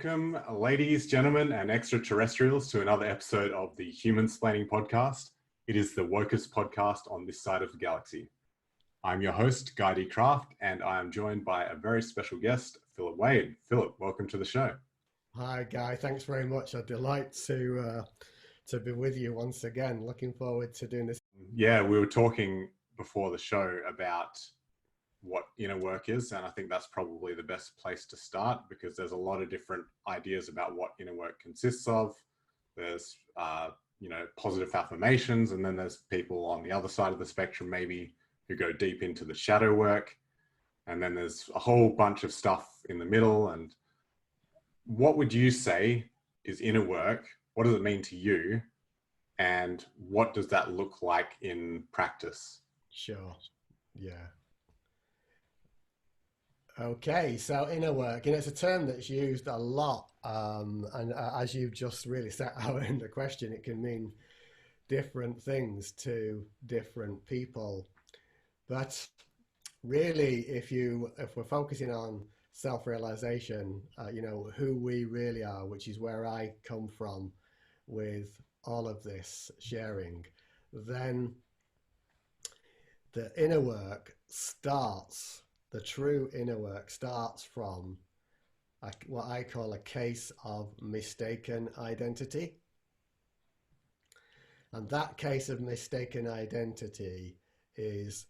Welcome, ladies, gentlemen, and extraterrestrials, to another episode of the Humansplaining podcast. It is the wokest podcast on this side of the galaxy. I'm your host, Guy D. Craft, and I am joined by a very special guest, Philip Wade. Philip, welcome to the show. Hi, Guy. Thanks very much. A delight to be with you once again. Looking forward to doing this. Yeah, we were talking before the show about what inner work is, and I think that's probably the best place to start because there's a lot of different ideas about what inner work consists of. There's positive affirmations, and then there's people on the other side of the spectrum maybe who go deep into the shadow work, and then there's a whole bunch of stuff in the middle. And what would you say is inner work? What does it mean to you, and what does that look like in practice? Sure. Yeah. Okay, so inner work, it's a term that's used a lot, and as you've just really set out in the question, it can mean different things to different people. But really, if we're focusing on self-realization, who we really are, which is where I come from with all of this sharing, then the inner work starts. The true inner work starts from what I call a case of mistaken identity. And that case of mistaken identity is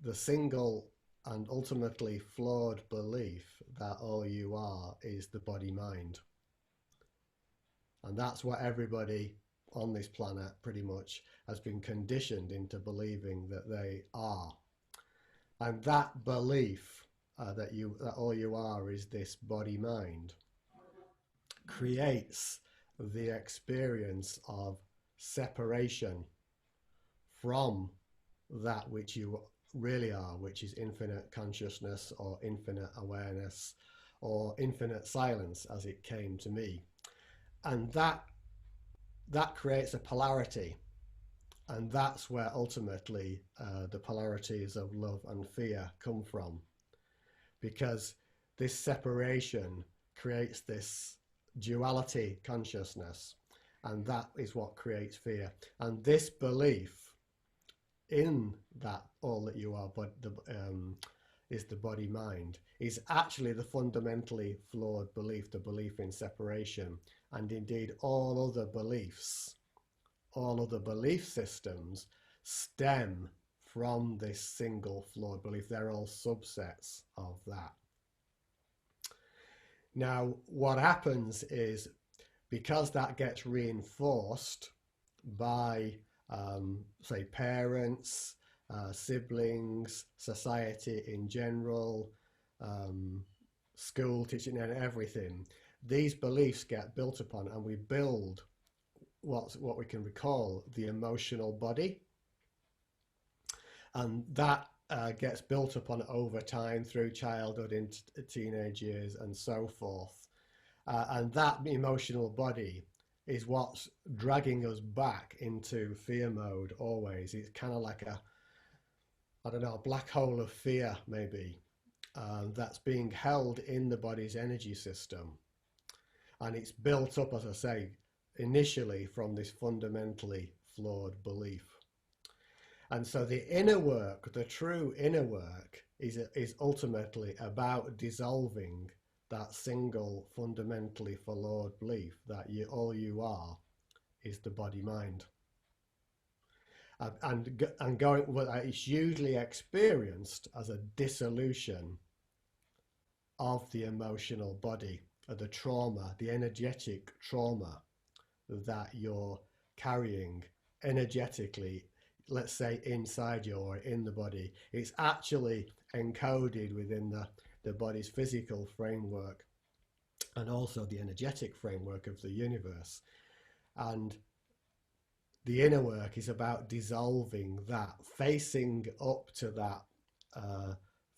the single and ultimately flawed belief that all you are is the body-mind. And that's what everybody on this planet pretty much has been conditioned into believing that they are. And that belief that all you are is this body-mind creates the experience of separation from that which you really are, which is infinite consciousness or infinite awareness or infinite silence, as it came to me. And that creates a polarity. And that's where ultimately the polarities of love and fear come from. Because this separation creates this duality consciousness, and that is what creates fear. And this belief in that all that you are is the body-mind is actually the fundamentally flawed belief, the belief in separation. And indeed all other belief systems stem from this single flawed belief. They're all subsets of that. Now, what happens is, because that gets reinforced by, say, parents, siblings, society in general, school teaching and everything, these beliefs get built upon, and we build what we can recall the emotional body, and that gets built upon over time through childhood into teenage years and so forth, and that emotional body is what's dragging us back into fear mode always. It's kind of like a black hole of fear maybe, that's being held in the body's energy system, and it's built up, as I say, initially from this fundamentally flawed belief. And so the inner work, the true inner work, is ultimately about dissolving that single fundamentally flawed belief that all you are is the body-mind. And going, well, it's usually experienced as a dissolution of the emotional body, of the trauma, the energetic trauma that you're carrying energetically, let's say inside you or in the body. It's actually encoded within the body's physical framework and also the energetic framework of the universe. And the inner work is about dissolving that, facing up to that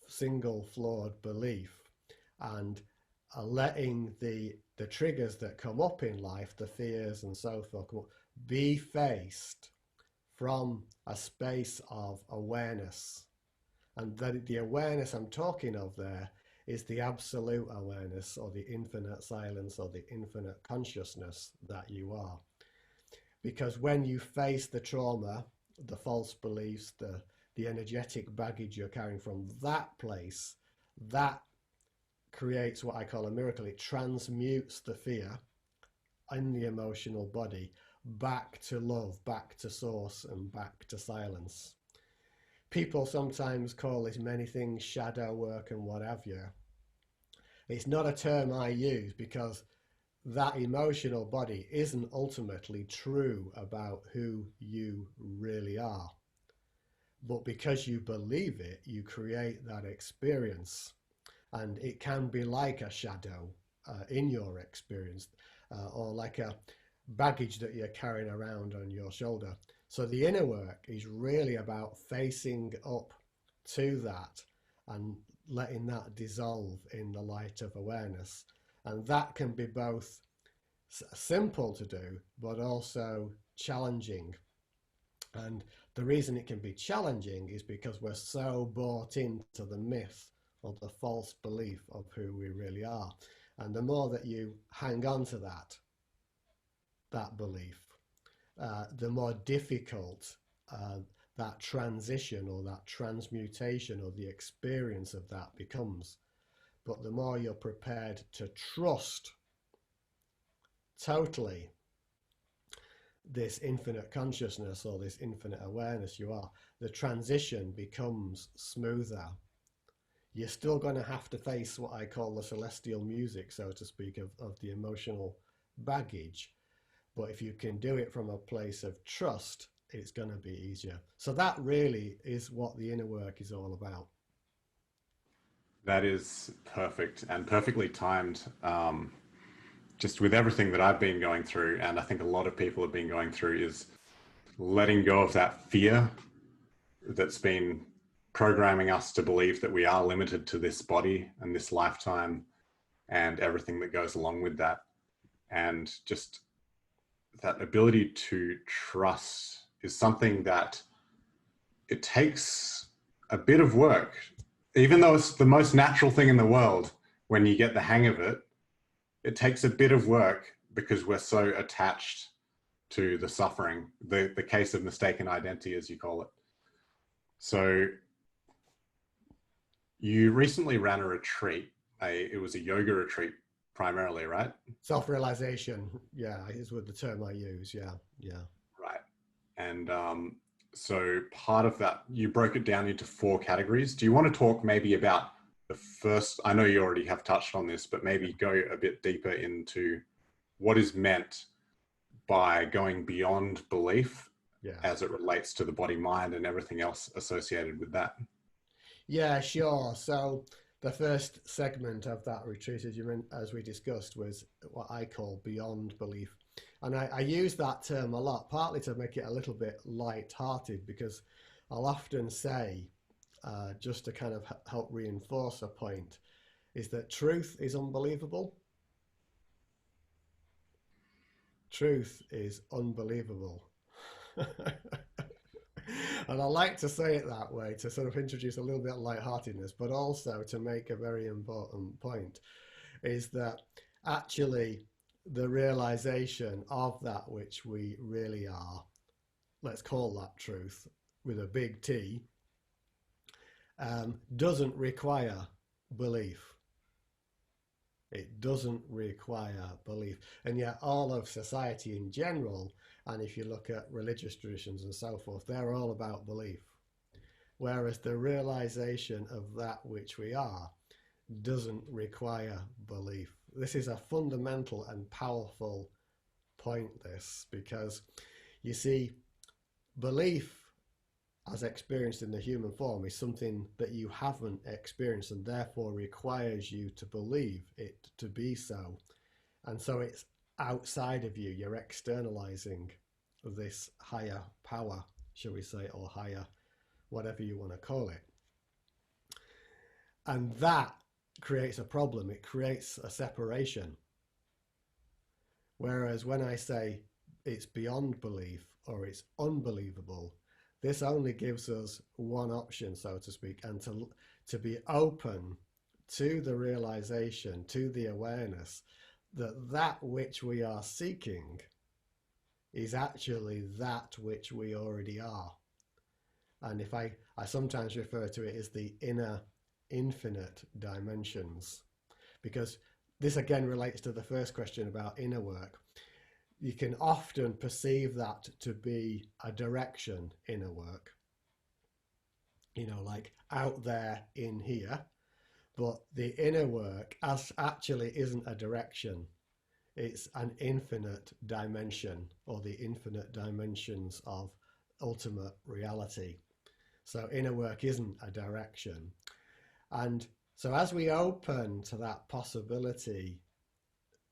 single flawed belief, and letting the triggers that come up in life, the fears and so forth, be faced from a space of awareness. And that the awareness I'm talking of there is the absolute awareness, or the infinite silence, or the infinite consciousness that you are. Because when you face the trauma, the false beliefs, the energetic baggage you're carrying from that place, that creates what I call a miracle. It transmutes the fear in the emotional body back to love, back to source, and back to silence. People sometimes call this many things shadow work and what have you. It's not a term I use because that emotional body isn't ultimately true about who you really are. But because you believe it, you create that experience. And it can be like a shadow in your experience, or like a baggage that you're carrying around on your shoulder. So the inner work is really about facing up to that and letting that dissolve in the light of awareness. And that can be both simple to do, but also challenging. And the reason it can be challenging is because we're so bought into the myth or the false belief of who we really are. And the more that you hang on to that belief, the more difficult that transition or that transmutation or the experience of that becomes. But the more you're prepared to trust totally this infinite consciousness or this infinite awareness you are, the transition becomes smoother. You're still going to have to face what I call the celestial music, so to speak, of the emotional baggage. But if you can do it from a place of trust, it's going to be easier. So that really is what the inner work is all about. That is perfect and perfectly timed. Just with everything that I've been going through, and I think a lot of people have been going through, is letting go of that fear that's been programming us to believe that we are limited to this body and this lifetime and everything that goes along with that. And just that ability to trust is something that it takes a bit of work, even though it's the most natural thing in the world. When you get the hang of it, it takes a bit of work because we're so attached to the suffering, the case of mistaken identity, as you call it. So you recently ran a retreat. It was a yoga retreat primarily, right? Self-realization, yeah, is what the term I use. Yeah. Right. And so part of that, you broke it down into 4 categories. Do you want to talk maybe about the first? I know you already have touched on this, but maybe go a bit deeper into what is meant by going beyond belief, as it relates to the body, mind, and everything else associated with that. Yeah, sure. So the first segment of that retreat, as we discussed, was what I call beyond belief. And I use that term a lot, partly to make it a little bit light-hearted, because I'll often say, just to kind of help reinforce a point, is that truth is unbelievable. Truth is unbelievable. And I like to say it that way to sort of introduce a little bit of lightheartedness, but also to make a very important point, is that actually the realization of that which we really are, let's call that truth with a big T, doesn't require belief. It doesn't require belief. And yet all of society in general, and if you look at religious traditions and so forth, they're all about belief. Whereas the realization of that which we are doesn't require belief. This is a fundamental and powerful point, this, because you see, belief as experienced in the human form is something that you haven't experienced and therefore requires you to believe it to be so. And so it's outside of you. You're externalizing this higher power, shall we say, or higher, whatever you want to call it. And that creates a problem. It creates a separation. Whereas when I say it's beyond belief or it's unbelievable, this only gives us one option, so to speak, and to be open to the realization, to the awareness that that which we are seeking is actually that which we already are. And if I sometimes refer to it as the inner infinite dimensions, because this again relates to the first question about inner work. You can often perceive that to be a direction inner work, you know, like out there in here. But the inner work actually isn't a direction. It's an infinite dimension, or the infinite dimensions of ultimate reality. So inner work isn't a direction. And so as we open to that possibility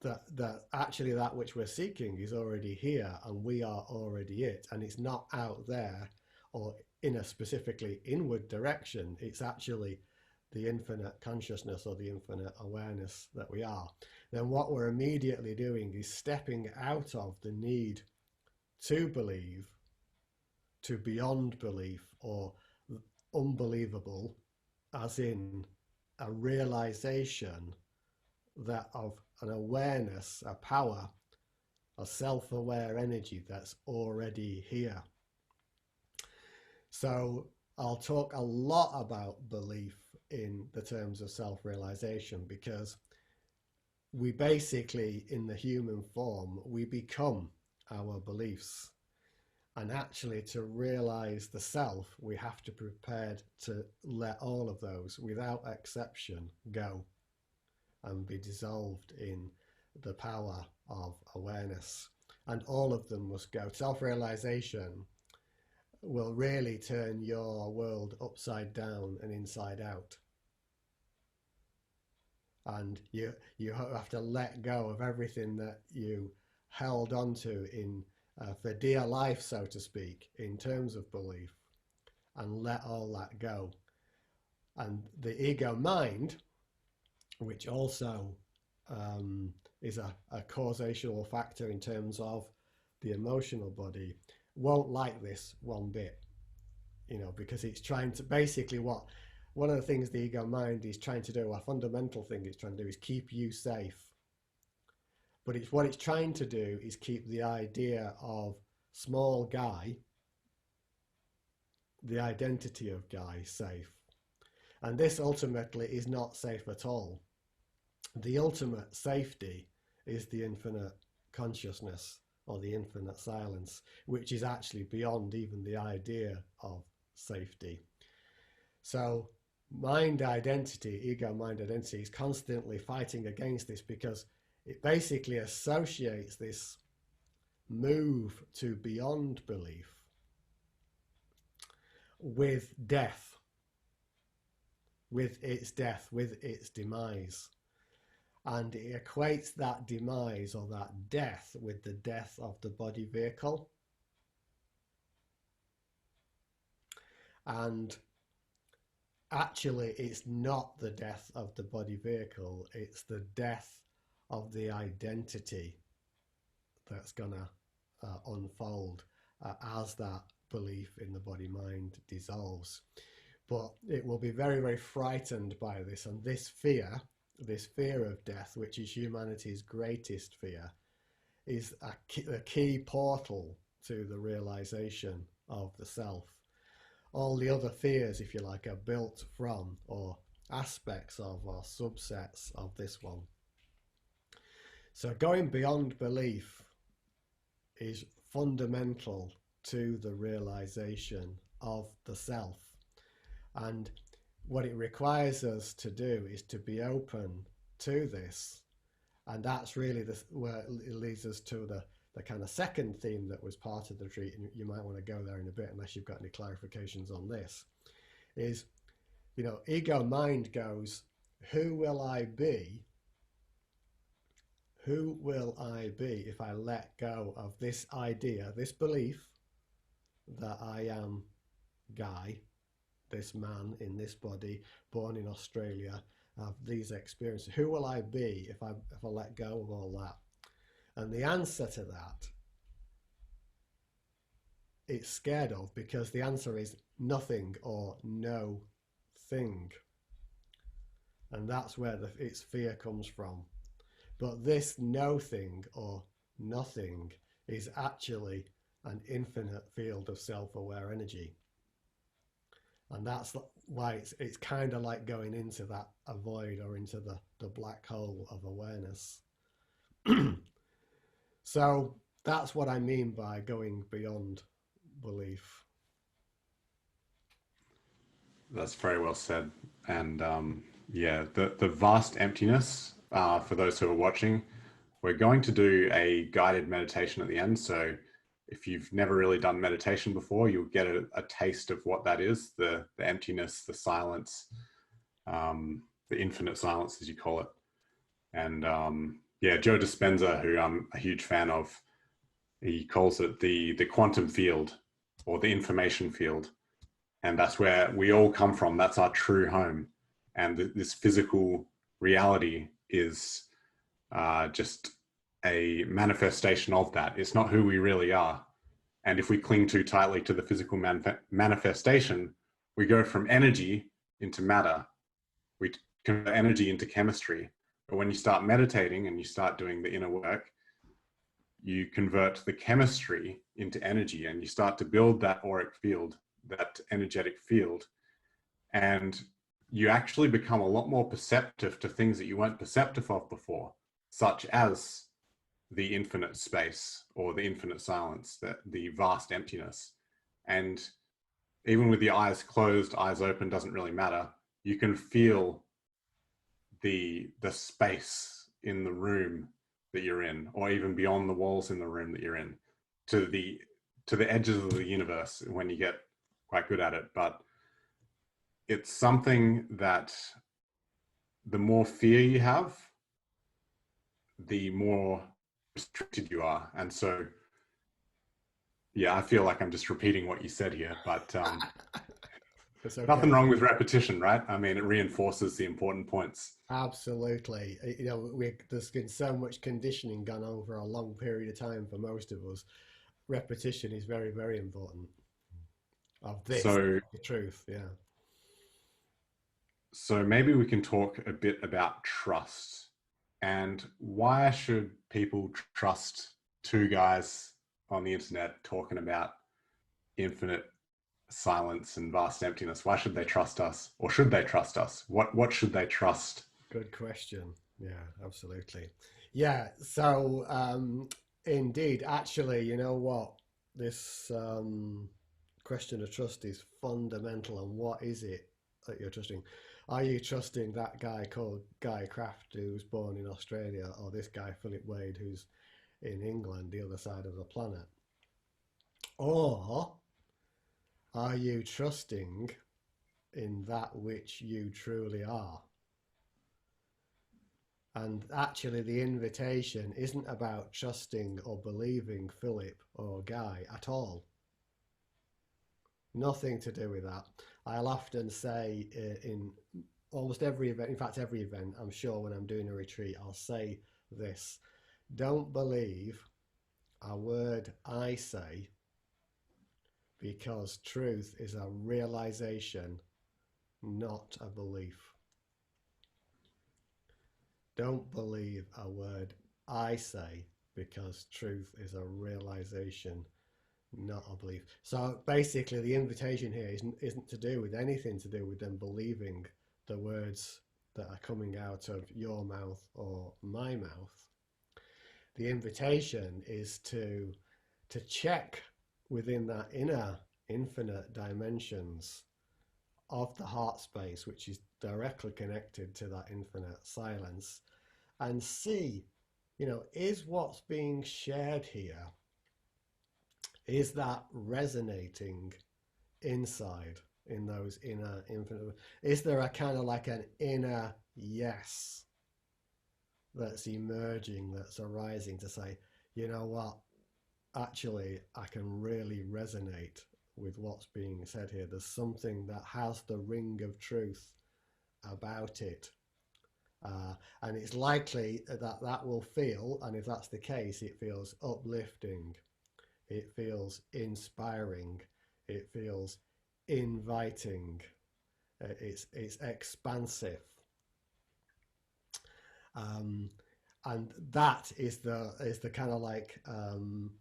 that actually that which we're seeking is already here and we are already it, and it's not out there or in a specifically inward direction, it's actually the infinite consciousness or the infinite awareness that we are, then what we're immediately doing is stepping out of the need to believe to beyond belief or unbelievable, as in a realization that of an awareness, a power, a self-aware energy that's already here. So I'll talk a lot about belief in the terms of self-realization, because we basically, in the human form, we become our beliefs. And actually, to realize the self, we have to be prepared to let all of those, without exception, go and be dissolved in the power of awareness. And all of them must go. Self-realization will really turn your world upside down and inside out. And you have to let go of everything that you held onto in for dear life, so to speak, in terms of belief, and let all that go. And the ego mind, which also is a causational factor in terms of the emotional body, won't like this one bit, you know, because it's trying to basically one of the things the ego mind is trying to do, a fundamental thing it's trying to do, is keep you safe. But what it's trying to do is keep the idea of small Guy, the identity of Guy, safe. And this ultimately is not safe at all. The ultimate safety is the infinite consciousness, or the infinite silence, which is actually beyond even the idea of safety. So mind identity, ego mind identity, is constantly fighting against this, because it basically associates this move to beyond belief with death, with its death, with its demise. And it equates that demise or that death with the death of the body vehicle. And actually, it's not the death of the body vehicle, it's the death of the identity that's gonna unfold as that belief in the body mind dissolves. But it will be very, very frightened by this, and this fear of death, which is humanity's greatest fear, is a key portal to the realization of the self. All the other fears, if you like, are built from, or aspects of, or subsets of this one. So going beyond belief is fundamental to the realization of the self. And what it requires us to do is to be open to this. And that's really where it leads us to the kind of second theme that was part of the retreat. And you might want to go there in a bit, unless you've got any clarifications on this. Is, you know, ego mind goes, who will I be? Who will I be if I let go of this idea, this belief that I am Guy, this man in this body, born in Australia, have these experiences? Who will I be if I let go of all that? And the answer to that, it's scared of, because the answer is nothing or no thing. and that's where its fear comes from. But this no thing or nothing is actually an infinite field of self-aware energy. And that's why it's kind of like going into that void or into the black hole of awareness. So that's what I mean by going beyond belief. That's very well said. And yeah, the vast emptiness, for those who are watching, we're going to do a guided meditation at the end. So if you've never really done meditation before, you'll get a taste of what that is, the emptiness, the silence, the infinite silence, as you call it. And yeah, Joe Dispenza, who I'm a huge fan of, he calls it the quantum field or the information field. And that's where we all come from. That's our true home. And this physical reality is just a manifestation of that. It's not who we really are. And if we cling too tightly to the physical manifestation, we go from energy into matter. We convert energy into chemistry. But when you start meditating and you start doing the inner work, you convert the chemistry into energy and you start to build that auric field, that energetic field. And you actually become a lot more perceptive to things that you weren't perceptive of before, such as the infinite space or the infinite silence, the vast emptiness. And even with the eyes closed, eyes open, doesn't really matter. You can feel the space in the room that you're in, or even beyond the walls in the room that you're in, to the edges of the universe when you get quite good at it. But it's something that the more fear you have, the more restricted you are. And so, yeah, I feel like I'm just repeating what you said here, but It's okay. nothing wrong with repetition, right? I mean, it reinforces the important points. Absolutely. You know, there's been so much conditioning gone over a long period of time for most of us. Repetition is very, very important. Of this, So, the truth, yeah. so maybe we can talk a bit about trust and why should people trust two guys on the internet talking about infinite silence and vast emptiness? Why should they trust us, or should they trust us? What should they trust? Good question. Yeah, absolutely. Yeah, so indeed, actually, you know what? This question of trust is fundamental. And what is it that you're trusting? Are you trusting that guy called Guy Craft who's born in Australia, or this guy Philip Wade who's in England, the other side of the planet? Or are you trusting in that which you truly are? And actually, the invitation isn't about trusting or believing Philip or Guy at all. Nothing to do with that. I'll often say in almost every event, in fact, every event, I'm sure when I'm doing a retreat, I'll say this: don't believe a word I say, because truth is a realization, not a belief. Don't believe a word I say, because truth is a realization, not a belief. So basically, the invitation here isn't to do with anything to do with them believing the words that are coming out of your mouth or my mouth. The invitation is to check within that inner infinite dimensions of the heart space, which is directly connected to that infinite silence, and see, is what's being shared here, is that resonating inside in those inner infinite? Is there a kind of like an inner yes that's emerging, that's arising to say, you know what, actually, I can really resonate with what's being said here. There's something that has the ring of truth about it. And it's likely that will feel, and if that's the case, it feels uplifting, it feels inspiring, it feels inviting, it's expansive. And that is the kind of like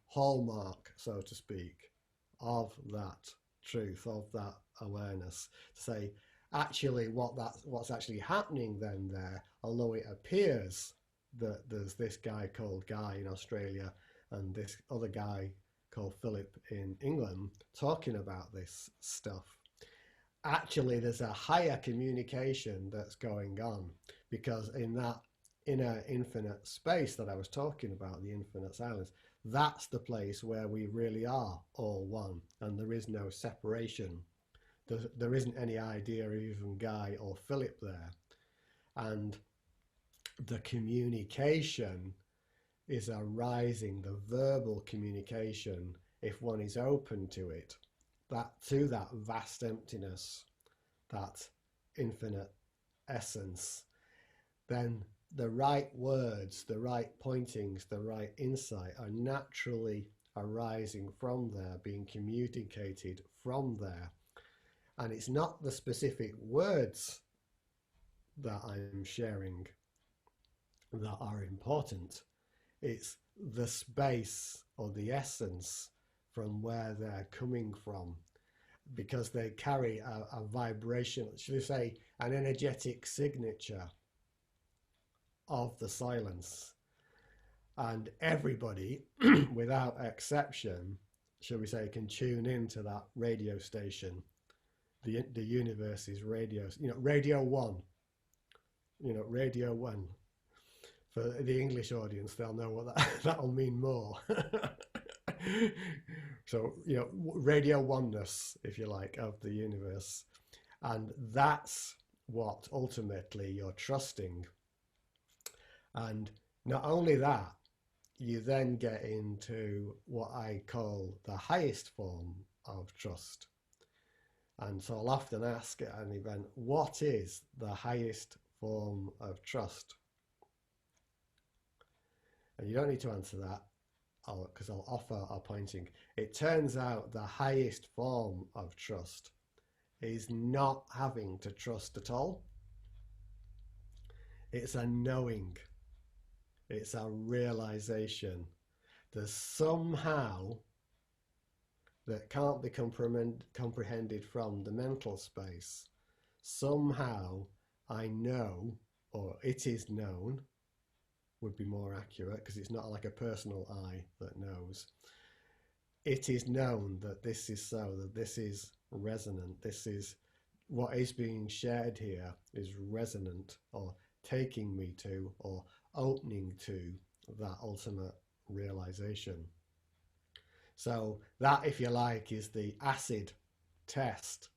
hallmark, so to speak, of that truth, of that awareness. To say, actually, what's actually happening then there, although it appears that there's this guy called Guy in Australia and this other guy called Philip in England talking about this stuff, actually there's a higher communication that's going on, because in that inner infinite space that I was talking about, the infinite silence, that's the place where we really are all one, and there is no separation. There isn't any idea of even Guy or Philip there. And the communication is arising, the verbal communication, if one is open to it, to that vast emptiness, that infinite essence, then the right words, the right pointings, the right insight are naturally arising from there, being communicated from there. And it's not the specific words that I'm sharing that are important. It's the space or the essence from where they're coming from, because they carry a vibration, should we say, an energetic signature of the silence. And everybody, without exception, shall we say, can tune into that radio station, the universe's radio, Radio 1, Radio 1. For the English audience, they'll know what that'll mean more. So, radio oneness, if you like, of the universe. And that's what ultimately you're trusting. And not only that, you then get into what I call the highest form of trust. And so I'll often ask at an event, what is the highest form of trust? And you don't need to answer that, because I'll offer a pointing. It turns out the highest form of trust is not having to trust at all. It's a knowing. It's a realization. There's somehow that can't be comprehended from the mental space. Somehow I know, or it is known, would be more accurate, because it's not like a personal I that knows. It is known that this is so, that this is resonant, this is what is being shared here is resonant, or taking me to, or opening to that ultimate realization. So that, if you like, is the acid test.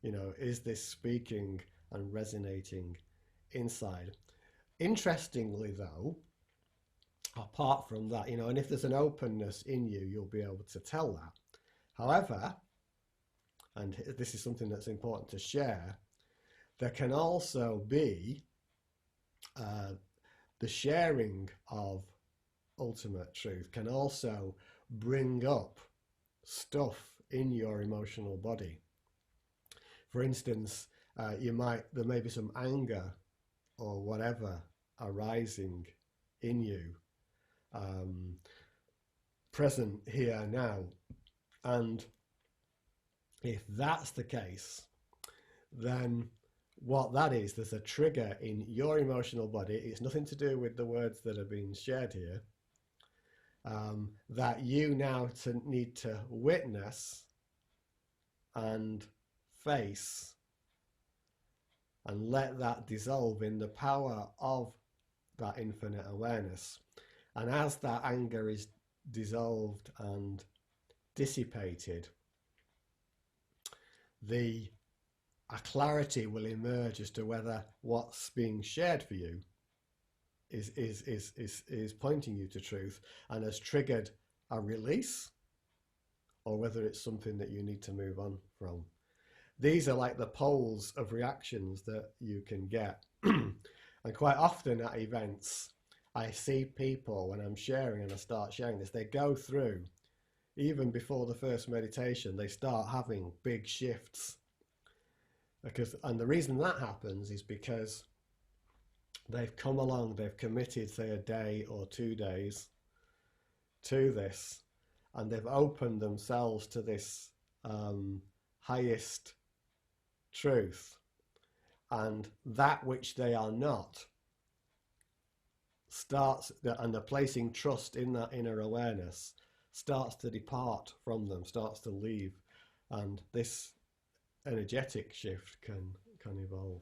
Is this speaking and resonating inside? Interestingly, though, apart from that, and if there's an openness in you, you'll be able to tell that. However, and this is something that's important to share, there can also be the sharing of ultimate truth can also bring up stuff in your emotional body. For instance, there may be some anger or whatever arising in you, present here now. And if that's the case, then what that is, there's a trigger in your emotional body. It's nothing to do with the words that are being shared here, that you now need to witness and face and let that dissolve in the power of that infinite awareness. And as that anger is dissolved and dissipated, a clarity will emerge as to whether what's being shared for you is pointing you to truth and has triggered a release, or whether it's something that you need to move on from. These are like the poles of reactions that you can get. And quite often at events, I see people, when I'm sharing and I start sharing this, they go through, even before the first meditation, they start having big shifts. And the reason that happens is because they've come along, they've committed, say, a day or 2 days to this, and they've opened themselves to this highest truth, and that which they are not starts, and they're placing trust in that inner awareness, starts to depart from them, starts to leave, and this energetic shift can evolve.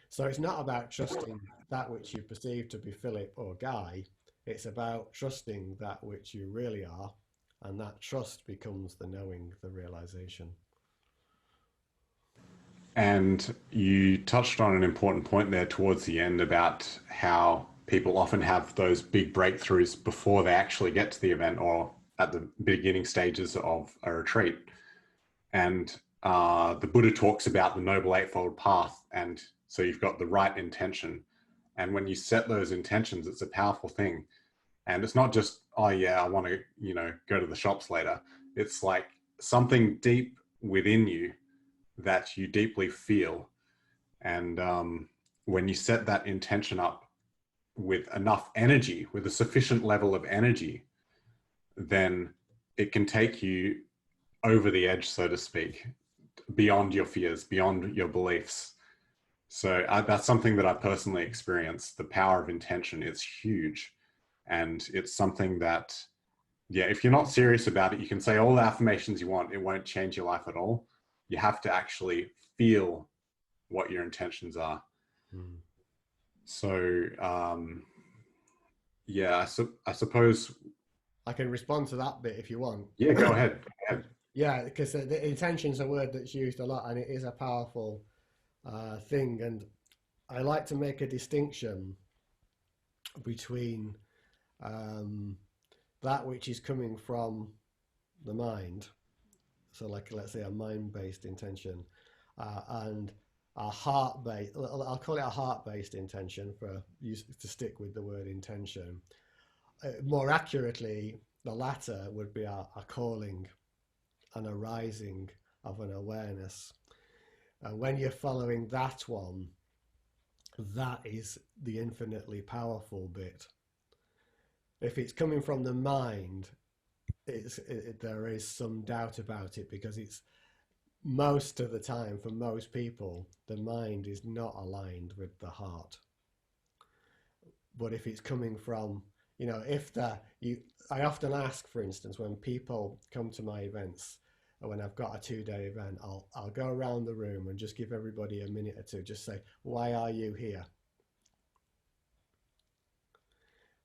So it's not about trusting that which you perceive to be Philip or Guy. It's about trusting that which you really are, and that trust becomes the knowing, the realization. And you touched on an important point there towards the end about how people often have those big breakthroughs before they actually get to the event or at the beginning stages of a retreat. And the Buddha talks about the Noble Eightfold Path. And so you've got the right intention. And when you set those intentions, it's a powerful thing. And it's not just, oh yeah, I want to, go to the shops later. It's like something deep within you that you deeply feel. And when you set that intention up with enough energy, with a sufficient level of energy, then it can take you over the edge, so to speak, beyond your fears, beyond your beliefs. So that's something that I personally experienced. The power of intention is huge. And it's something that, yeah, if you're not serious about it, you can say all the affirmations you want. It won't change your life at all. You have to actually feel what your intentions are. Mm. So, yeah, I suppose. I can respond to that bit if you want. Yeah, go ahead. Go ahead. Yeah, because the intention's a word that's used a lot, and it is a powerful thing. And I like to make a distinction between that which is coming from the mind, so like let's say a mind-based intention, and a heart-based, I'll call it a heart-based intention for you to stick with the word intention. More accurately, the latter would be a calling, an arising of an awareness. And when you're following that one, that is the infinitely powerful bit. If it's coming from the mind, there is some doubt about it, because it's most of the time, for most people, the mind is not aligned with the heart. But if it's coming from, I often ask, for instance, when people come to my events, or when I've got a 2-day event, I'll go around the room and just give everybody a minute or two, just say, why are you here?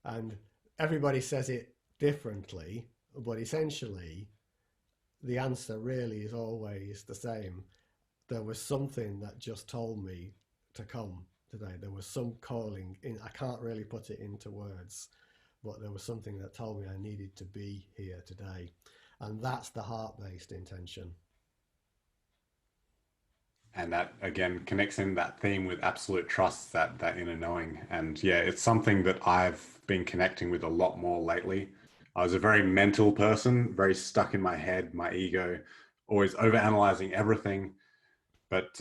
And everybody says it differently, but essentially the answer really is always the same. There was something that just told me to come today. There was some calling in. I can't really put it into words, but there was something that told me I needed to be here today. And that's the heart-based intention. And that, again, connects in that theme with absolute trust, that inner knowing. And yeah, it's something that I've been connecting with a lot more lately. I was a very mental person, very stuck in my head, my ego, always overanalyzing everything. But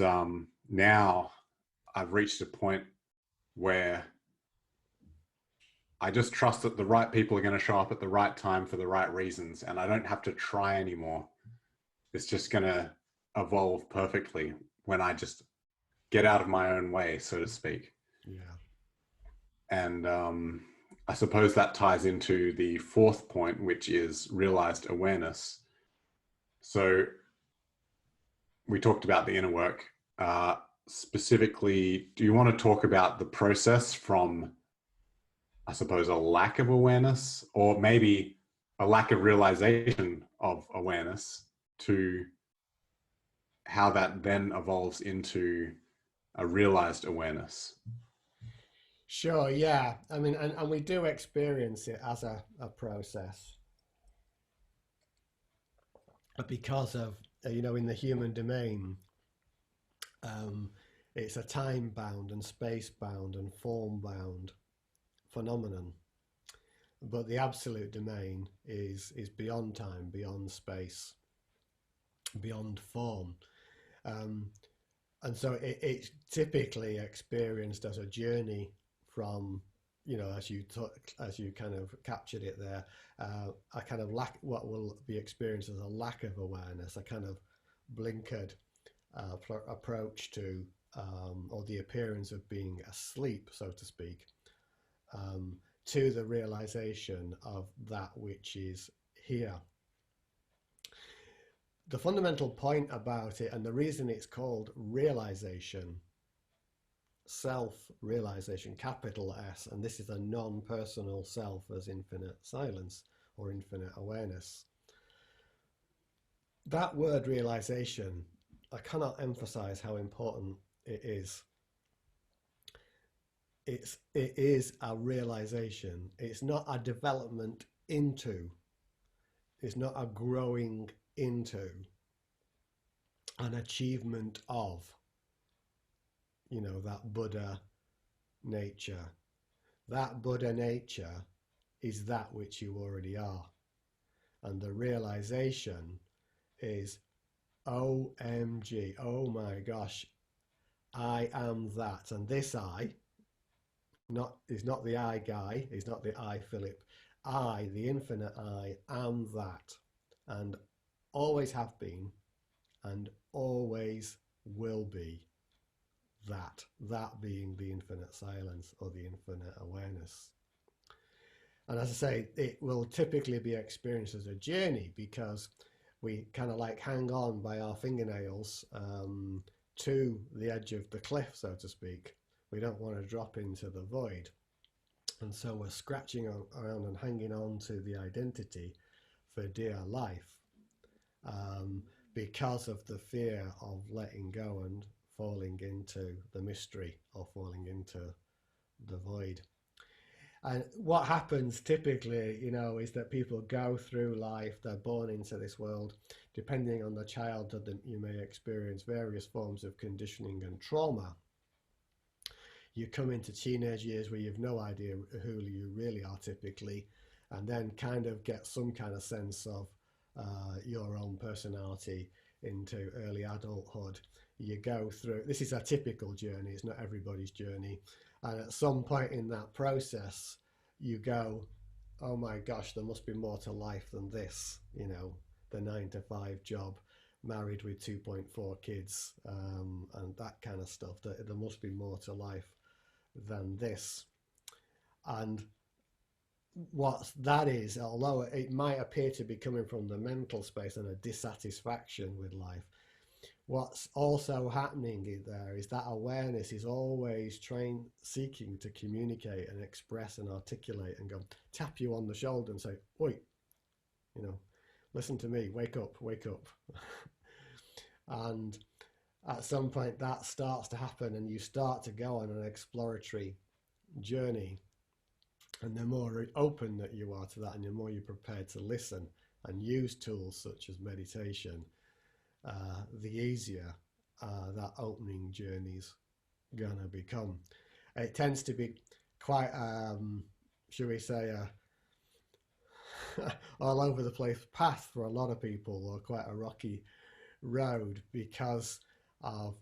now I've reached a point where I just trust that the right people are going to show up at the right time for the right reasons, and I don't have to try anymore. It's just going to evolve perfectly when I just get out of my own way, so to speak. Yeah. And I suppose that ties into the fourth point, which is realized awareness. So we talked about the inner work. Specifically, do you want to talk about the process from, I suppose, a lack of awareness, or maybe a lack of realization of awareness, to how that then evolves into a realized awareness? Sure, yeah. I mean, and we do experience it as a process because of, in the human domain, it's a time-bound and space-bound and form-bound phenomenon. But the absolute domain is beyond time, beyond space, beyond form. And so it's typically experienced as a journey from, as you kind of captured it there, a kind of lack, what will be experienced as a lack of awareness, a kind of blinkered approach to, or the appearance of being asleep, so to speak, to the realization of that which is here. The fundamental point about it, and the reason it's called realization, self-realization, capital S, and this is a non-personal self as infinite silence or infinite awareness. That word realization, I cannot emphasize how important it is. It is a realization. It's not a development into. It's not a growing into, an achievement of, that Buddha nature. That Buddha nature is that which you already are. And the realization is, OMG, oh my gosh, I am that. And this I is not the I guy, is not the I Philip. I, the infinite I, am that. And always have been and always will be that being the infinite silence or the infinite awareness. And as I say, it will typically be experienced as a journey, because we kind of like hang on by our fingernails to the edge of the cliff, so to speak. We don't want to drop into the void. And so we're scratching around and hanging on to the identity for dear life, because of the fear of letting go and falling into the mystery or falling into the void. And what happens typically, is that people go through life, they're born into this world. Depending on the childhood, that you may experience various forms of conditioning and trauma. You come into teenage years where you've no idea who you really are typically, and then kind of get some kind of sense of your own personality into early adulthood. You go through, this is a typical journey, it's not everybody's journey. And at some point in that process, you go, oh my gosh, there must be more to life than this, the 9-to-5 job, married with 2.4 kids, and that kind of stuff. There must be more to life than this. And what that is, although it might appear to be coming from the mental space and a dissatisfaction with life, what's also happening there is that awareness is always seeking to communicate and express and articulate and go tap you on the shoulder and say, oi, listen to me, wake up. And at some point that starts to happen, and you start to go on an exploratory journey. And the more open that you are to that, and the more you're prepared to listen and use tools such as meditation, the easier that opening journey's gonna become. It tends to be quite, shall we say, all over the place path for a lot of people, or quite a rocky road, because of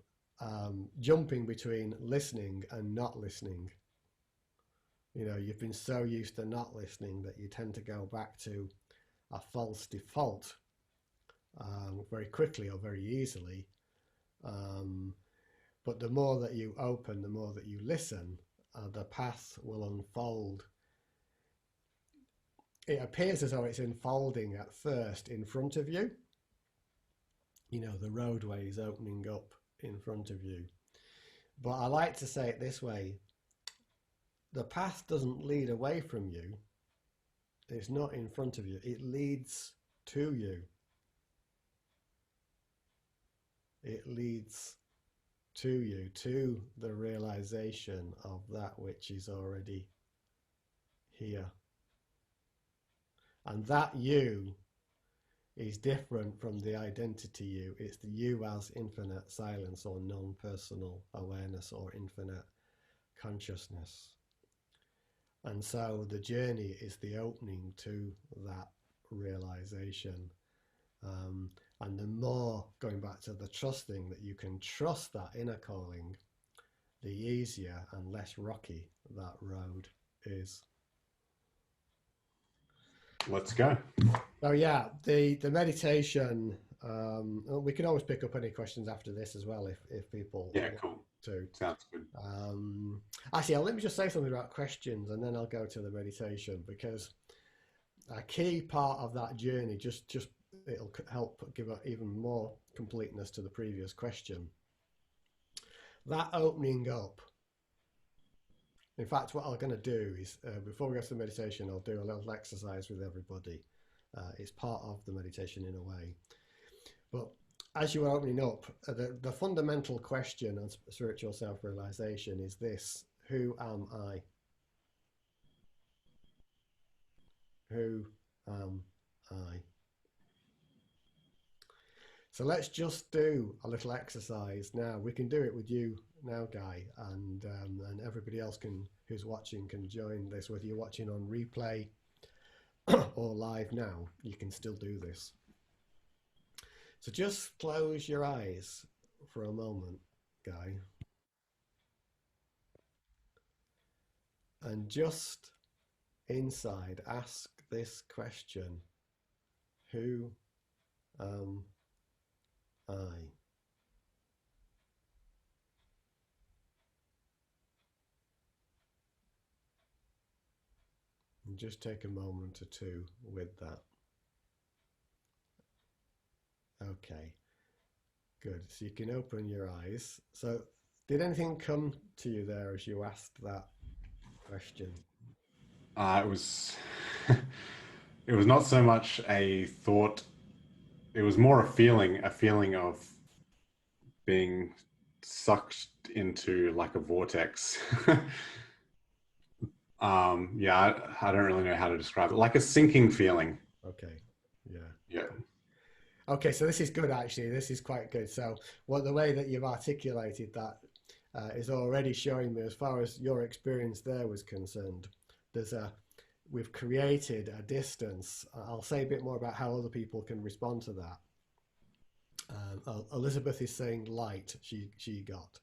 jumping between listening and not listening. You've been so used to not listening that you tend to go back to a false default very quickly or very easily. But the more that you open, the more that you listen, the path will unfold. It appears as though it's unfolding at first in front of you. The roadway is opening up in front of you. But I like to say it this way. The path doesn't lead away from you. It's not in front of you. It leads to you. It leads to you, to the realization of that which is already here. And that you is different from the identity you. It's the you as infinite silence or non-personal awareness or infinite consciousness. And so the journey is the opening to that realization. And the more, going back to the trusting, that you can trust that inner calling, the easier and less rocky that road is. Let's go. So yeah, the meditation. We can always pick up any questions after this as well if people Yeah, want cool. to. Sounds good. Actually, let me just say something about questions, and then I'll go to the meditation, because a key part of that journey, just it'll help give even more completeness to the previous question. That opening up. In fact, what I'm going to do is, before we go to the meditation, I'll do a little exercise with everybody. It's part of the meditation in a way. But as you are opening up, the fundamental question on spiritual self-realization is this: who am I? Who am I? So let's just do a little exercise now. We can do it with you now, Guy, and everybody else who's watching can join this. Whether you're watching on replay or live now, you can still do this. So just close your eyes for a moment, Guy, and just inside ask this question: who am I? And just take a moment or two with that. Okay, good. So you can open your eyes. So did anything come to you there as you asked that question? It was it was not so much a thought. It was more a feeling of being sucked into like a vortex. Yeah, I don't really know how to describe it. Like a sinking feeling. Okay, yeah. Yeah. Okay, so this is good actually. This is quite good. So the way that you've articulated that is already showing me, as far as your experience there was concerned, we've created a distance. I'll say a bit more about how other people can respond to that. Elizabeth is saying light. She got.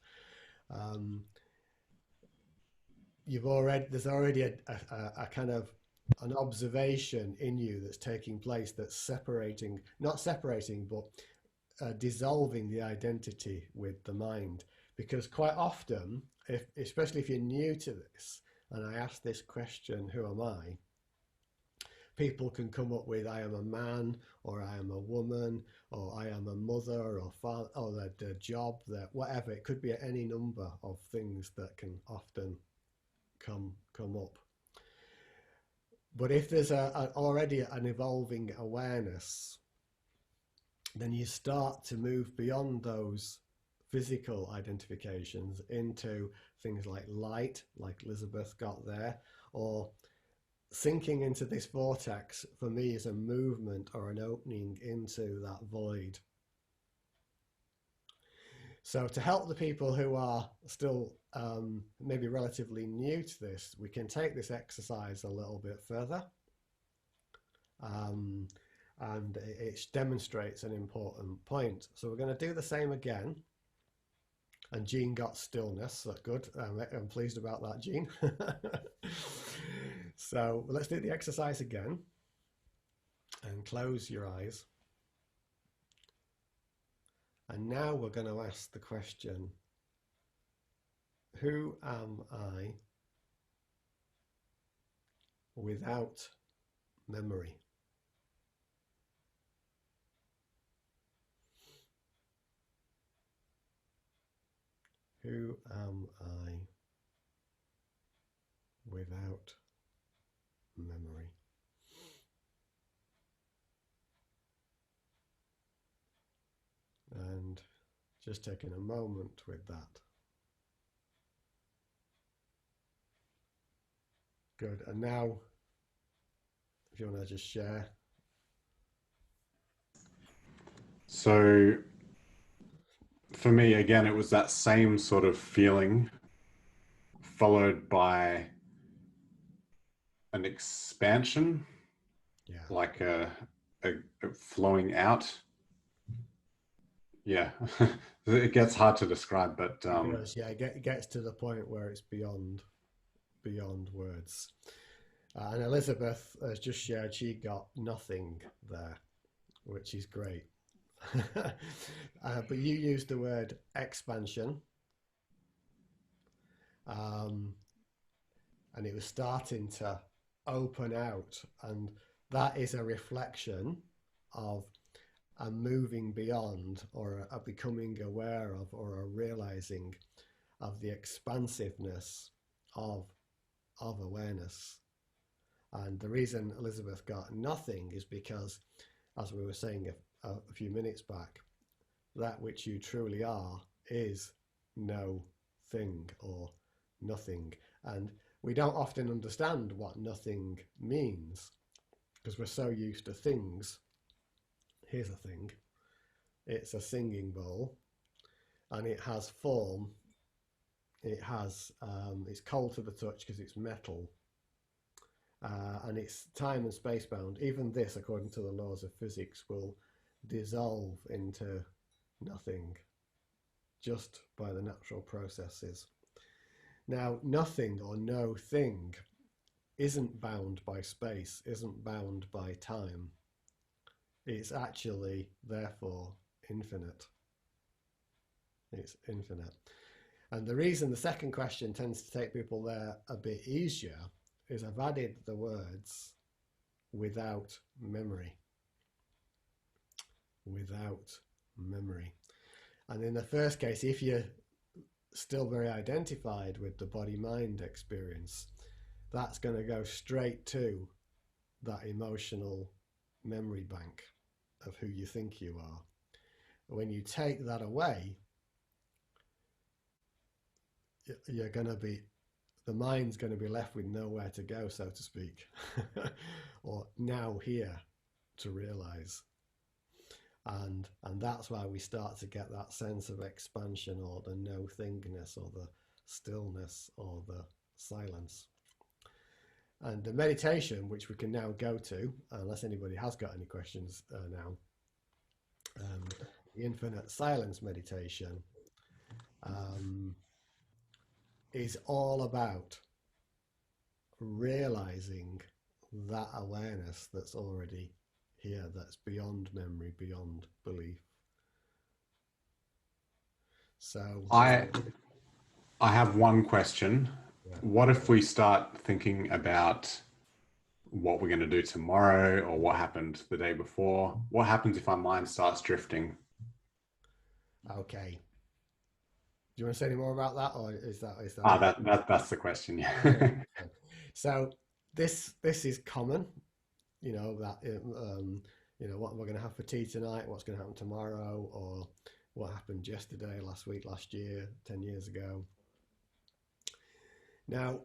There's already a kind of an observation in you that's taking place, that's not separating, but dissolving the identity with the mind. Because quite often, especially if you're new to this, and I ask this question, who am I? People can come up with, I am a man, or I am a woman, or I am a mother, or father, or the job, whatever. It could be any number of things that can often come up. But if there's already an evolving awareness, then you start to move beyond those physical identifications into things like light, like Elizabeth got there, or sinking into this vortex for me is a movement or an opening into that void. So to help the people who are still maybe relatively new to this, we can take this exercise a little bit further. And it demonstrates an important point. So we're going to do the same again. And Jean got stillness. That's good. I'm pleased about that, Jean. So let's do the exercise again. And close your eyes. And now we're going to ask the question, who am I without memory? Who am I without memory? And just taking a moment with that. Good. And now, if you want to just share. So for me, again, it was that same sort of feeling followed by an expansion, like a flowing out. Yeah, it gets hard to describe, but It does, yeah. It gets to the point where it's beyond words. And Elizabeth has just shared she got nothing there, which is great. But you used the word expansion, um, and it was starting to open out, and that is a reflection of a moving beyond, or a becoming aware of, or a realizing of the expansiveness of awareness. And the reason Elizabeth got nothing is because, as we were saying a few minutes back, that which you truly are is no thing or nothing. And we don't often understand what nothing means because we're so used to things. Here's a thing. It's a singing bowl, and it has form. It has, it's cold to the touch because it's metal, and it's time and space bound. Even this, according to the laws of physics, will dissolve into nothing just by the natural processes. Now, nothing or no thing isn't bound by space, isn't bound by time. It's actually, therefore, infinite. It's infinite. And the reason the second question tends to take people there a bit easier is I've added the words without memory. Without memory. And in the first case, if you're still very identified with the body-mind experience, that's going to go straight to that emotional memory bank of who you think you are. When you take that away, you're going to be, the mind's going to be left with nowhere to go, so to speak, or now here to realize. And that's why we start to get that sense of expansion, or the no thingness, or the stillness, or the silence. And the meditation, which we can now go to, unless anybody has got any questions now, the infinite silence meditation is all about realizing that awareness that's already here, that's beyond memory, beyond belief. So I have one question. Yeah. What if we start thinking about what we're going to do tomorrow, or what happened the day before? What happens if our mind starts drifting? Okay. Do you want to say any more about that, or is that That's the question. Yeah. Okay. So this is common, that what we're going to have for tea tonight, what's going to happen tomorrow, or what happened yesterday, last week, last year, 10 years ago. Now,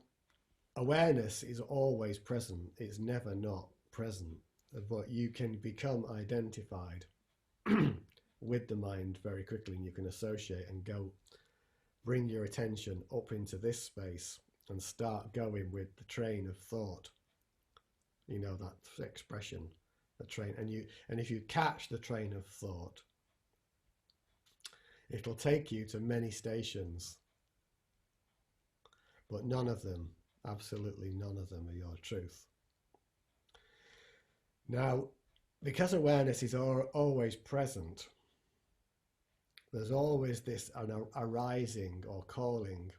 awareness is always present. It's never not present, but you can become identified with the mind very quickly, and you can associate and go bring your attention up into this space and start going with the train of thought. That expression, the train, and if you catch the train of thought, it'll take you to many stations, but none of them, absolutely none of them, are your truth. Now, because awareness is always present, there's always this arising or calling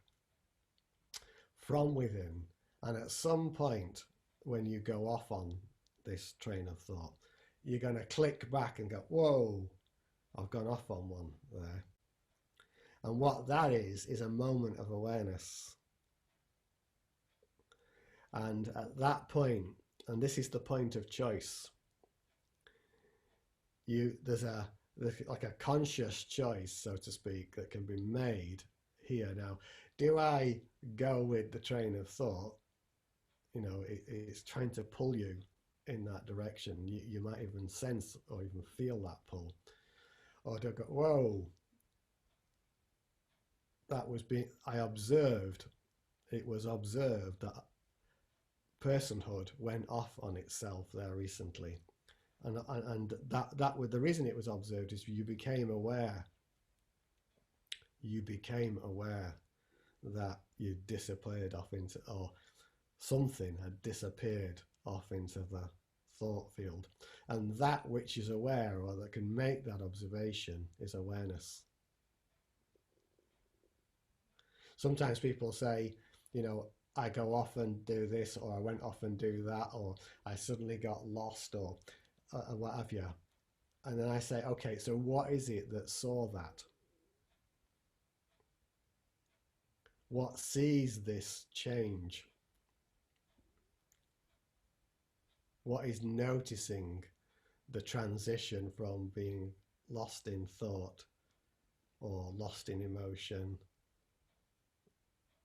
from within, and at some point when you go off on this train of thought, you're going to click back and go, whoa, I've gone off on one there. And what that is a moment of awareness. And at that point, and this is the point of choice, there's like a conscious choice, so to speak, that can be made here. Now, do I go with the train of thought? It's trying to pull you in that direction. You might even sense or even feel that pull. Or do I go, whoa, I observed, it was observed that personhood went off on itself there recently. And that the reason it was observed is you became aware you became aware that you disappeared off into, or something had disappeared off into the thought field. And that which is aware, or that can make that observation, is awareness. Sometimes people say, you know, I go off and do this, or I went off and do that, or I suddenly got lost, or what have you. And then I say, okay, so what is it that saw that? What sees this change? What is noticing the transition from being lost in thought or lost in emotion?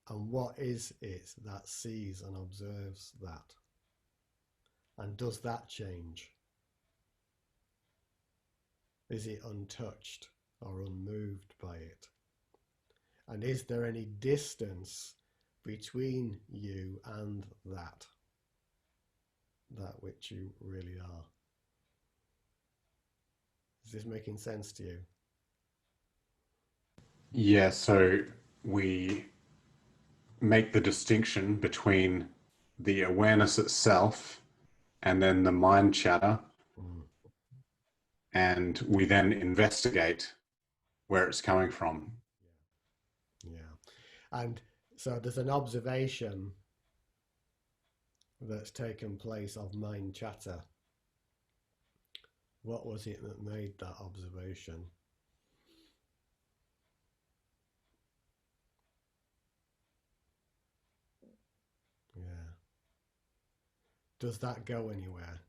And what is it that sees and observes that? And does that change? Is it untouched or unmoved by it? And is there any distance between you and that which you really are? Is this making sense to you? Yeah, so we make the distinction between the awareness itself and then the mind chatter, and we then investigate where it's coming from. Yeah. And so there's an observation that's taken place of mind chatter. What was it that made that observation? Yeah. Does that go anywhere?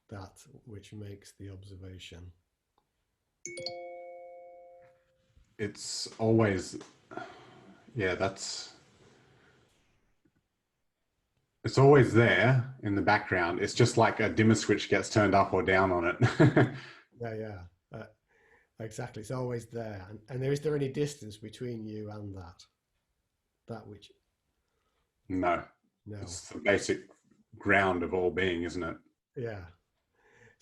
That which makes the observation. It's always, yeah, it's always there in the background. It's just like a dimmer switch gets turned up or down on it. Yeah. Exactly. It's always there. And is there any distance between you and that which? No. No. It's the basic ground of all being, isn't it? Yeah.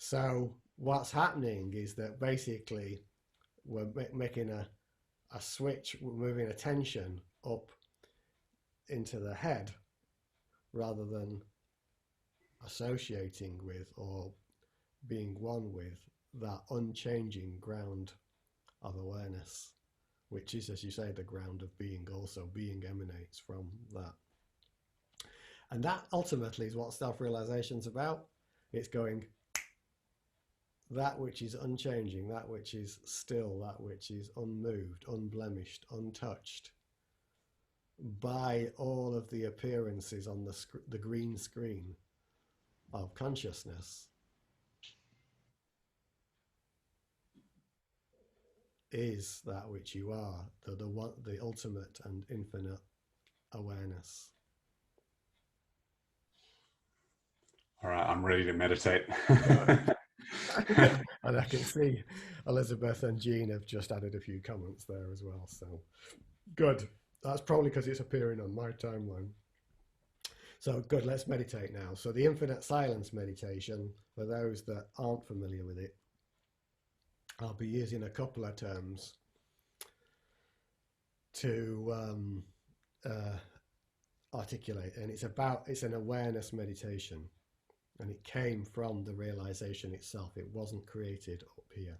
So what's happening is that basically we're making a switch, we're moving attention up into the head rather than associating with or being one with that unchanging ground of awareness, which is, as you say, the ground of being. Also, being emanates from that. And that ultimately is what self-realization is about. It's going, that which is unchanging, that which is still, that which is unmoved, unblemished, untouched by all of the appearances on the green screen of consciousness, is that which you are, the ultimate and infinite awareness. All right, I'm ready to meditate. And I can see Elizabeth and Jean have just added a few comments there as well. So good. That's probably because it's appearing on my timeline. So good, let's meditate now. So the infinite silence meditation, for those that aren't familiar with it, I'll be using a couple of terms to articulate. And it's an awareness meditation. And it came from the realization itself. It wasn't created up here.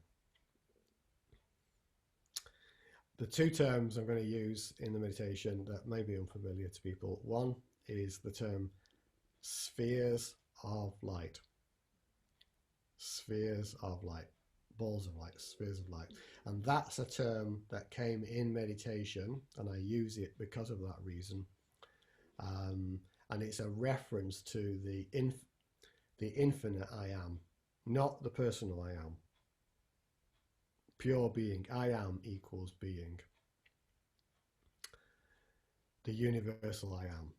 The two terms I'm going to use in the meditation that may be unfamiliar to people. One is the term spheres of light. Spheres of light. Balls of light. Spheres of light. And that's a term that came in meditation, and I use it because of that reason. And it's a reference to the infinite I am, not the personal I am. Pure being. I am equals being. The universal I am.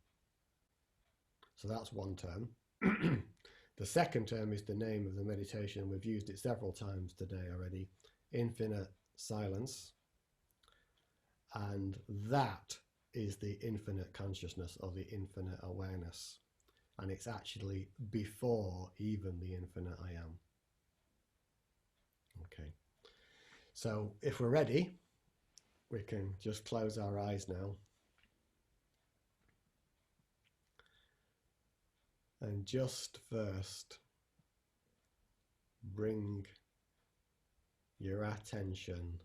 So that's one term. The second term is the name of the meditation. We've used it several times today already. Infinite silence. And that is the infinite consciousness or the infinite awareness. And it's actually before even the infinite I am. Okay. So if we're ready, we can just close our eyes now. And just first, bring your attention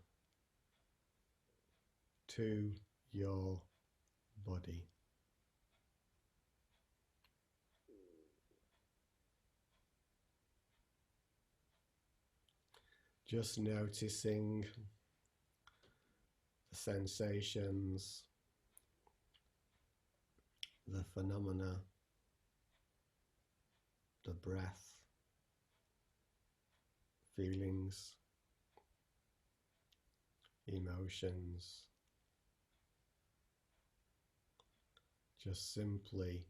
to your body. Just noticing the sensations, the phenomena, the breath, feelings, emotions. Just simply,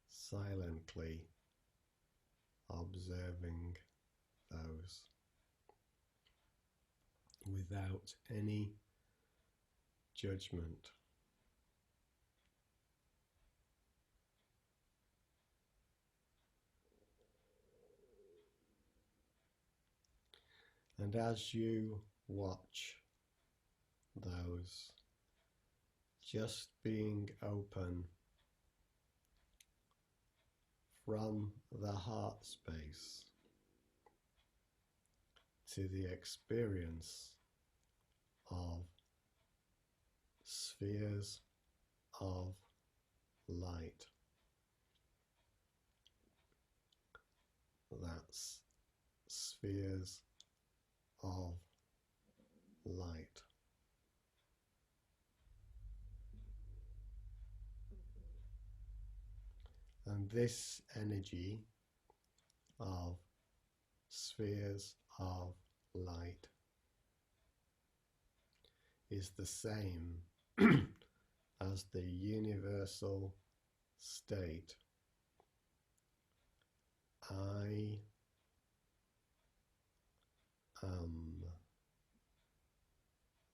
silently observing those without any judgment. And as you watch those, just being open from the heart space to the experience of spheres of light. That's spheres of light. And this energy of spheres of light is the same as the universal state. I am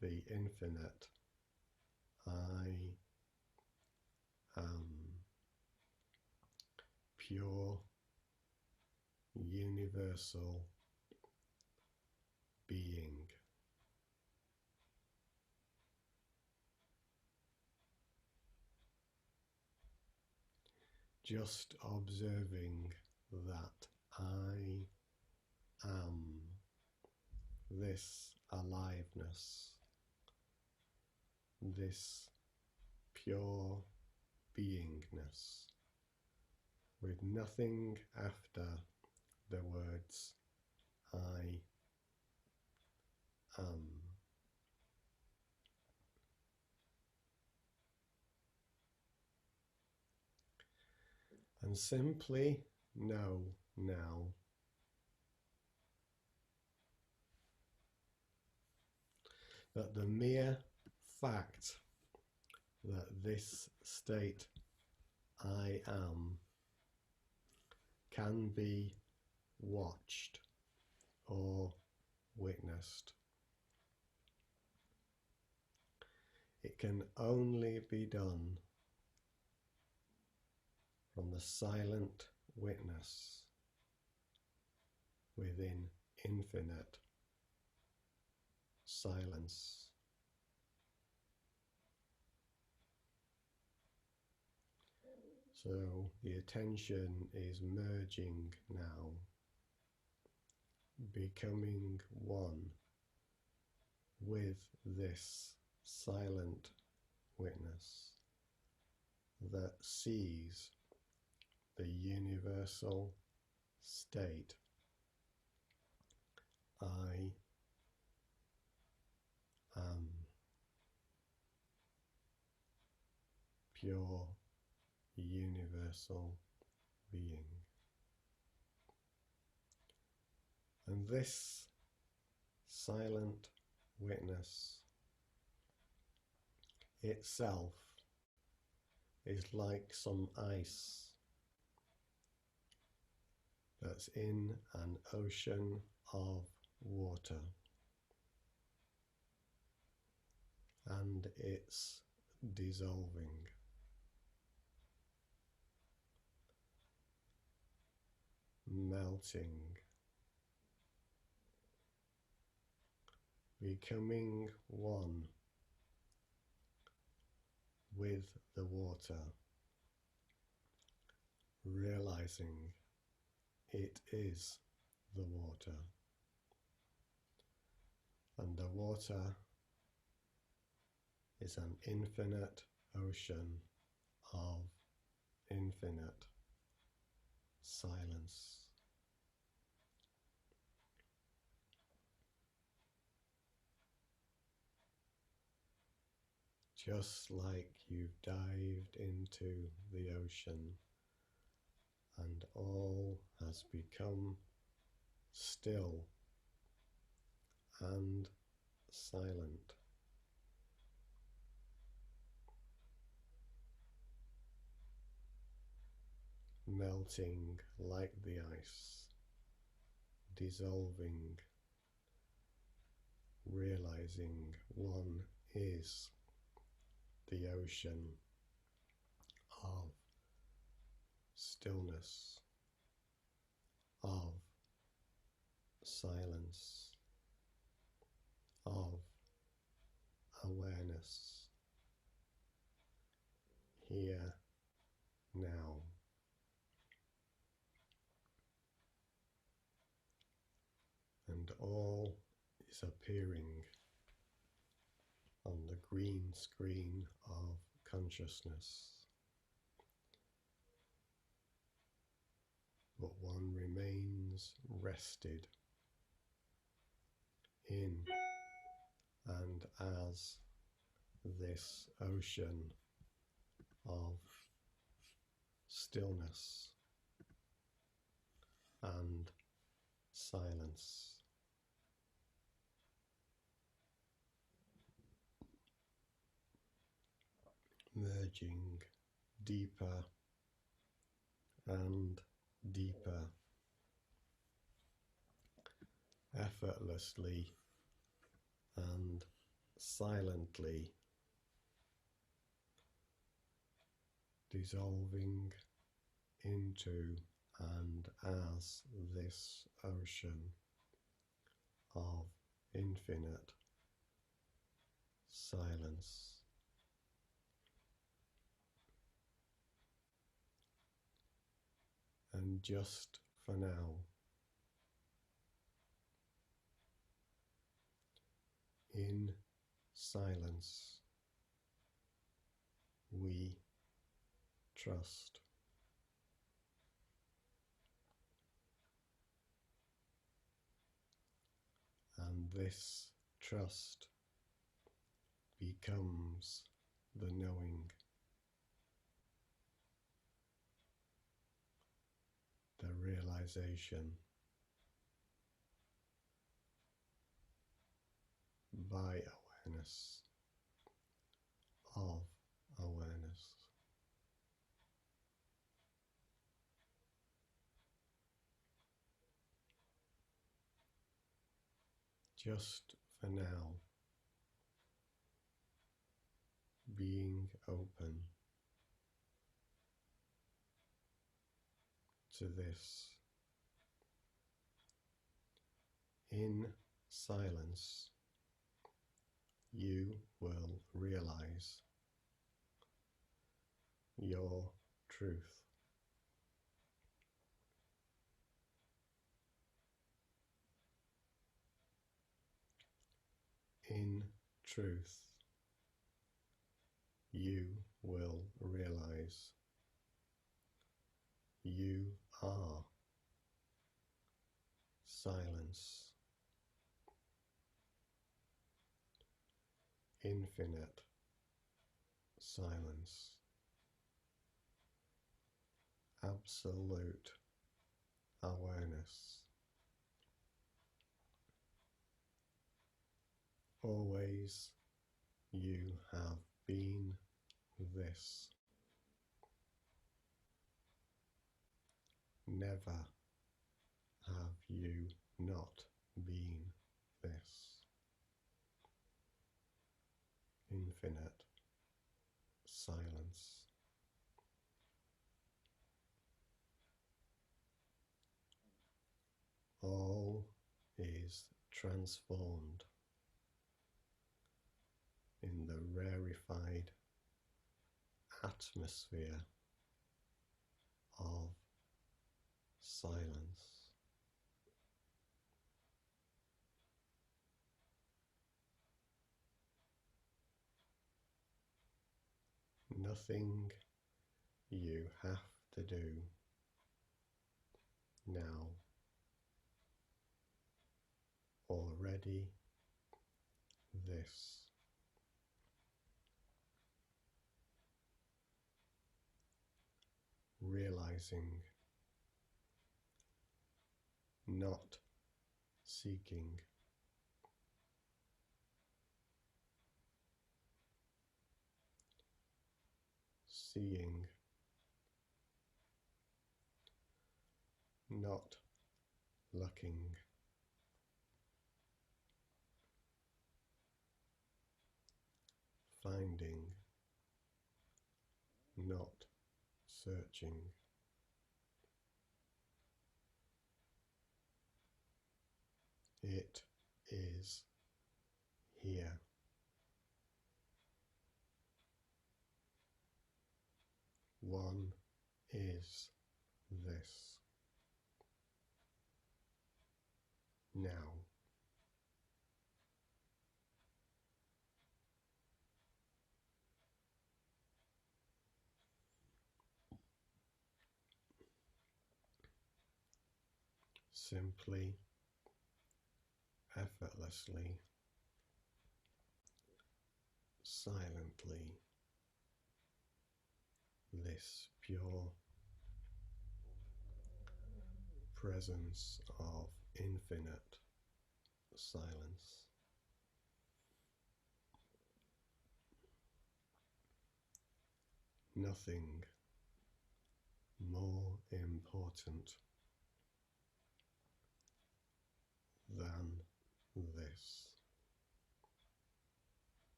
the infinite. I am pure, universal being. Just observing that I am this aliveness, this pure beingness, with nothing after the words I am. And simply know now that the mere fact that this state I am can be watched or witnessed. It can only be done from the silent witness within infinite silence. So the attention is merging now, becoming one with this silent witness that sees the universal state I am, pure universal being. And this silent witness itself is like some ice that's in an ocean of water, and it's dissolving. Melting becoming one with the water, realizing it is the water, and the water is an infinite ocean of infinite silence. Just like you've dived into the ocean and all has become still and silent. Melting like the ice, dissolving, realizing one is the ocean of stillness, of silence, of awareness, here, now. And all is appearing on the green screen of consciousness. But one remains rested in and as this ocean of stillness and silence. Merging deeper and deeper, effortlessly and silently, dissolving into and as this ocean of infinite silence. And just for now, in silence, we trust. And this trust becomes the knowing, the realization by awareness of awareness. Just for now, being open to this. In silence, you will realize your truth. In truth, you will realize you are silence, infinite silence, absolute awareness. Always you have been this. Never have you not been this. Infinite silence. All is transformed in the rarefied atmosphere of silence. Nothing you have to do now. Already this. Realizing, not seeking. Seeing, not looking. Finding, not searching. It is here. One is this. Now. Simply, effortlessly, silently, this pure presence of infinite silence. Nothing more important than this.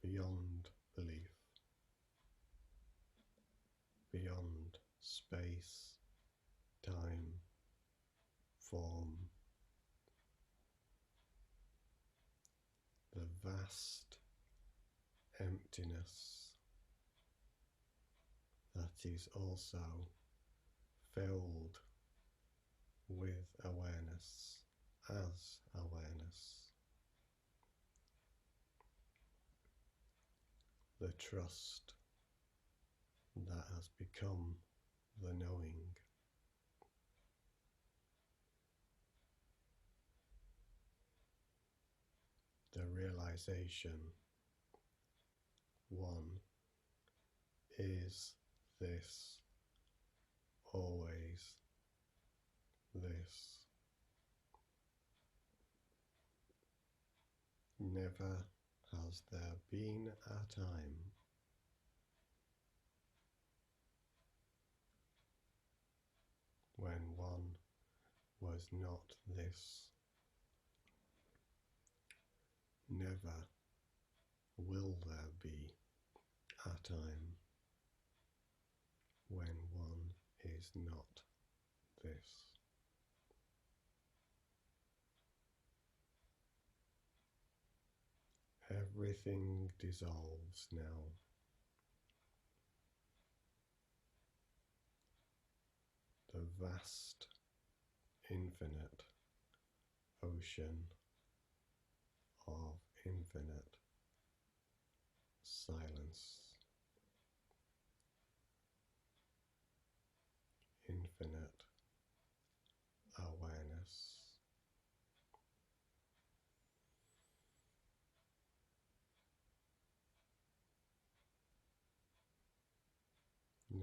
Beyond belief, beyond space, time, form, the vast emptiness that is also filled with awareness as awareness. The trust that has become the knowing. The realization, one is this, always this. Never has there been a time when one was not this. Never will there be a time when one is not this. Everything dissolves now. The vast, infinite ocean of infinite silence, infinite awareness. Now,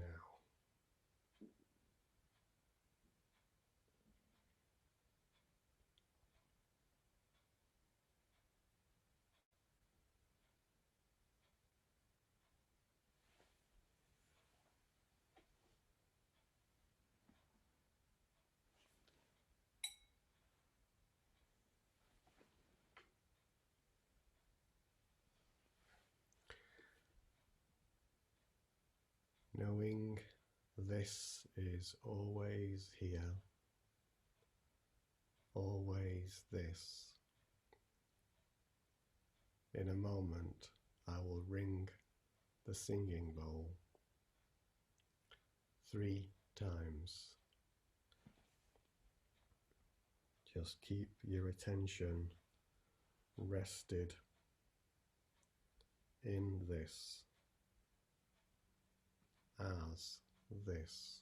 knowing this is always here, always this. In a moment, I will ring the singing bowl 3 times. Just keep your attention rested in this, as this.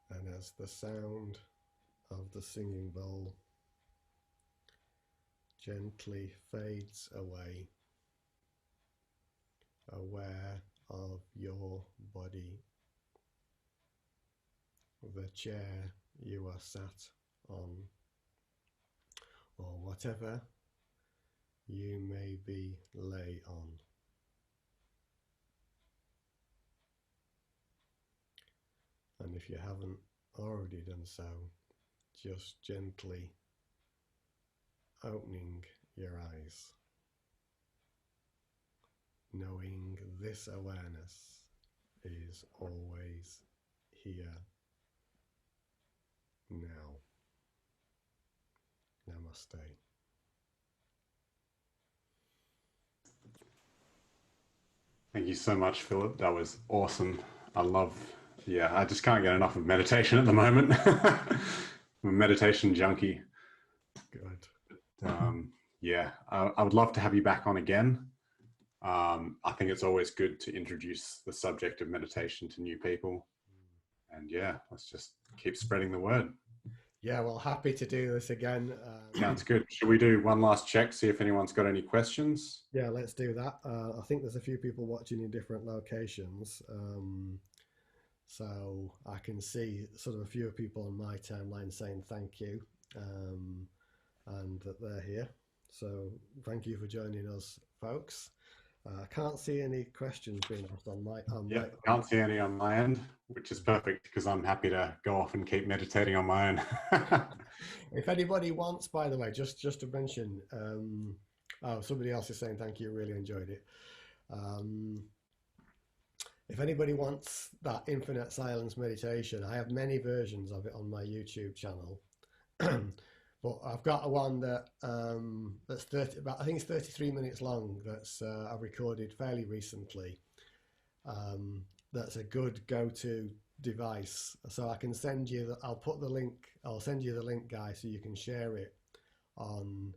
And as the sound of the singing bowl gently fades away, aware of your body, the chair you are sat on, or whatever you may be lay on. And if you haven't already done so, just gently opening your eyes, knowing this awareness is always here, now. Namaste. Thank you so much, Philip. That was awesome. I just can't get enough of meditation at the moment. I'm a meditation junkie. Good. I would love to have you back on again. I think it's always good to introduce the subject of meditation to new people. And let's just keep spreading the word. Yeah, well, happy to do this again. Sounds good. Should we do one last check, see if anyone's got any questions? Yeah, let's do that. I think there's a few people watching in different locations. So I can see sort of a few people on my timeline saying thank you, and that they're here. So thank you for joining us, folks. I can't see any questions being asked on my. Can't see any on my end, which is perfect because I'm happy to go off and keep meditating on my own. If anybody wants, by the way, just to mention, somebody else is saying thank you, really enjoyed it. If anybody wants that infinite silence meditation, I have many versions of it on my YouTube channel. But I've got one that that's 30, I think it's 33 minutes long. That's I've recorded fairly recently. That's a good go-to device. So I can send you. I'll put the link. I'll send you the link, guys, so you can share it on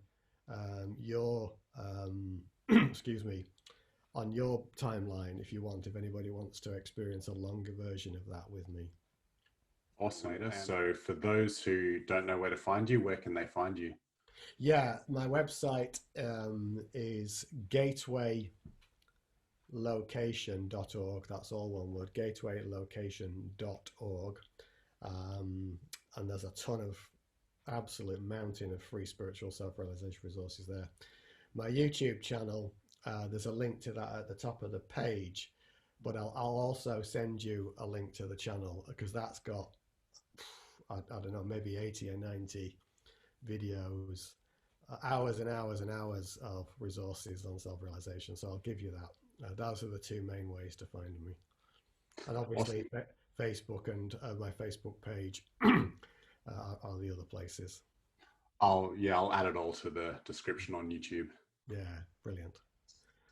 your excuse me, on your timeline if you want. If anybody wants to experience a longer version of that with me. Awesome. So for those who don't know where to find you, where can they find you? Yeah, my website is gatewaylocation.org. That's all one word, gatewaylocation.org. And there's a ton of absolute mountain of free spiritual self-realization resources there. My YouTube channel, there's a link to that at the top of the page, but I'll also send you a link to the channel because that's got, I don't know, maybe 80 or 90 videos, hours and hours and hours of resources on self-realization. So I'll give you that. Those are the two main ways to find me. And obviously awesome. Facebook and my Facebook page are the other places. I'll add it all to the description on YouTube. Yeah, brilliant.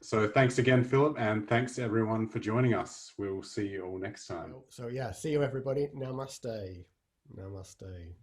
So thanks again, Philip, and thanks everyone for joining us. We'll see you all next time. So yeah, see you everybody. Namaste. Namaste.